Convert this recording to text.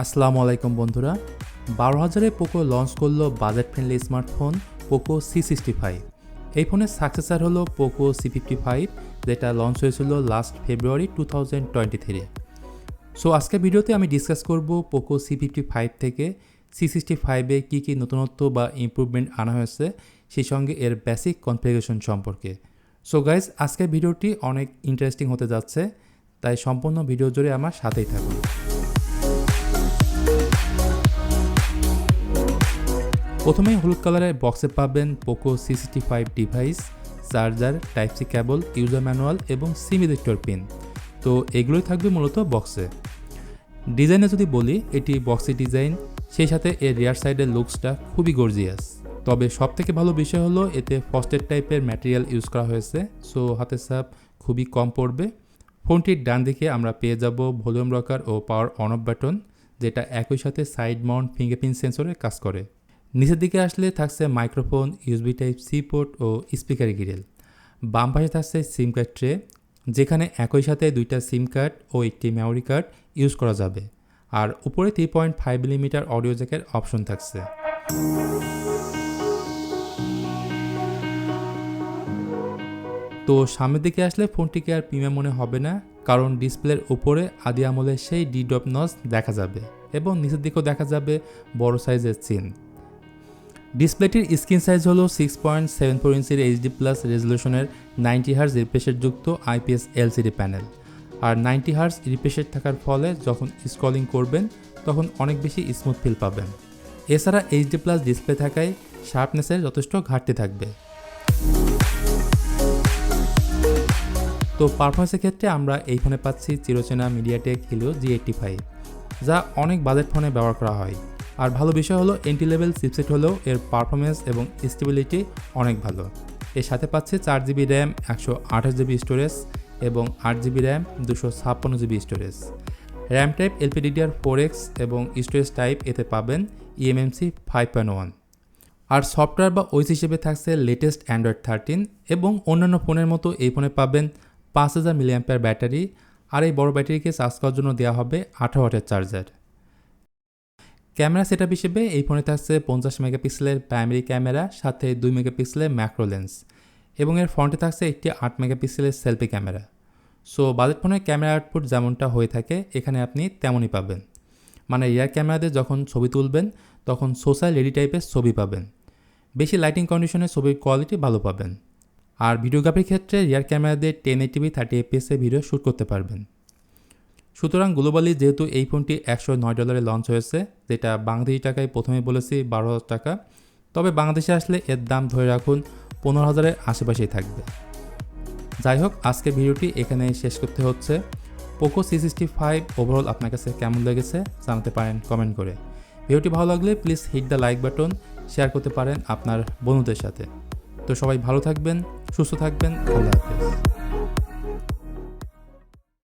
আসসালামু আলাইকুম বন্ধুরা, 12,000-এ পোকো লঞ্চ করলো budget friendly smartphone Poco C65। এই ফোনের সাকসেসর হলো পোকো C55, যেটা লঞ্চ হয়েছিল লাস্ট ফেব্রুয়ারি 2023। সো আজকে ভিডিওতে আমি ডিসকাস করব পোকো C55 থেকে C65-এ কী কী নতুনত্ব বা ইমপ্রুভমেন্ট আনা হয়েছে, সেই সঙ্গে এর বেসিক কনফিগারেশন সম্পর্কে। সো গাইজ, আজকের ভিডিওটি অনেক ইন্টারেস্টিং হতে যাচ্ছে, তাই সম্পূর্ণ ভিডিও জুড়ে আমার সাথেই থাকুন। প্রথমেই হলুদ কালারের বক্সে পাবেন Poco C65 device, charger, type C cable, user manual এবং সিম ইজেক্টর পিন। তো এগুলোই থাকবে মূলত বক্সে। ডিজাইনে যদি বলি, এটি বক্সি ডিজাইন, সেই সাথে এর রিয়ার সাইডের লুকসটা খুবই গর্জিয়াস। তবে সবথেকে ভালো বিষয় হলো এতে ফ্রস্টেড টাইপের ম্যাটেরিয়াল ইউজ করা হয়েছে, সো হাতের চাপ খুবই কম পড়বে। ফোনটির ডান দিকে আমরা পেয়ে যাব ভলিউম রকার ও পাওয়ার অন অফ বাটন, যেটা একই সাথে সাইড মাউন্ট ফিঙ্গারপ্রিন্ট সেন্সরের কাজ করে। নিচের দিকে আসলে থাকছে microphone, USB type C port ও স্পিকার গ্রিল। বাম পাশে থাকছে সিম কার্ড ট্রে, যেখানে একই সাথে দুইটা সিম কার্ড ও একটি মেমোরি কার্ড ইউজ করা যাবে। আর উপরে 3.5 মিলিমিটার অডিও জ্যাকের অপশন থাকছে। তো সামনের দিকে আসলে ফোনটিকে আর প্রিমিয়াম মনে হবে না, কারণ ডিসপ্লের উপরে আদি আমলের সেই ডি-ডপ নচ দেখা যাবে এবং নিচের দিকেও দেখা যাবে বড় সাইজের চিন। ডিসপ্লেটির স্ক্রিন সাইজ হলো 6.74 ইঞ্চির এইচডি প্লাস রেজলিউশনের 90 হার্জ রিফ্রেশ যুক্ত আইপিএস এলসিডি প্যানেল। আর 90 হার্জ রিফ্রেশ থাকার ফলে যখন স্ক্রলিং করবেন তখন অনেক বেশি স্মুথ ফিল পাবেন। এছাড়া এইচডি প্লাস ডিসপ্লে থাকায় শার্পনেসের যথেষ্ট ঘাটতি থাকবে। তো পারফরমেন্সের ক্ষেত্রে আমরা এই ফোনে পাচ্ছি চিরচেনা মিডিয়াটেক হিলিও G85, যা অনেক বাজেট ফোনে ব্যবহার করা হয়। আর ভালো বিষয় হলো এন্ট্রি লেভেল চিপসেট হলেও এর পারফরমেন্স এবং স্টেবিলিটি অনেক ভালো। এর সাথে পাচ্ছে 4GB র্যাম, 128GB স্টোরেজ এবং 8GB RAM, 256GB storage. RAM type LPDDR4X এবং স্টোরেজ টাইপ এতে পাবেন eMMC 5.1। আর সফটওয়্যার বা ওএস হিসেবে থাকছে লেটেস্ট অ্যান্ড্রয়েড 13 এবং অন্যান্য ফোনের মতো এই ফোনে পাবেন 5000 mAh ব্যাটারি। আর এই বড় ব্যাটারিকে চার্জ করার জন্য দেওয়া হবে 18 ওয়াটের চার্জার। ক্যামেরা সেটআপ হিসেবে এই ফোনে থাকছে 50 মেগাপিক্সেলের প্রাইমারি ক্যামেরা, সাথে 2 মেগাপিক্সেলের ম্যাক্রো লেন্স এবং এর ফ্রন্টে থাকছে একটি 8 মেগাপিক্সেলের সেলফি ক্যামেরা। সো বাজেট ফোনের ক্যামেরা আউটপুট যেমনটা হয়ে থাকে এখানে আপনি তেমনই পাবেন। মানে রিয়ার ক্যামেরাতে যখন ছবি তুলবেন তখন সোশ্যাল রেডি টাইপের ছবি পাবেন। বেশি লাইটিং কন্ডিশনে ছবির কোয়ালিটি ভালো পাবেন। আর ভিডিওগ্রাফির ক্ষেত্রে রিয়ার ক্যামেরা দিয়ে 1080p 30fps ভিডিও শ্যুট করতে পারবেন। সুতরাং গ্লোবালি যেহেতু এই ফোনটি $109 লঞ্চ হয়েছে, যেটা বাংলাদেশি টাকায় প্রথমে বলেছি 12,000 টাকা, তবে বাংলাদেশে আসলে এর দাম ধরে রাখুন 15,000-এর আশেপাশেই থাকবে। যাই হোক, আজকের ভিডিওটি এখানে শেষ করতে হচ্ছে। পোকো C65 ওভারঅল আপনার কাছে কেমন লেগেছে জানাতে পারেন কমেন্ট করে। ভিডিওটি ভালো লাগলে please hit the like button, share করতে পারেন আপনার বন্ধুদের সাথে। তো সবাই ভালো থাকবেন, সুস্থ থাকবেন, আল্লাহ হাফেজ।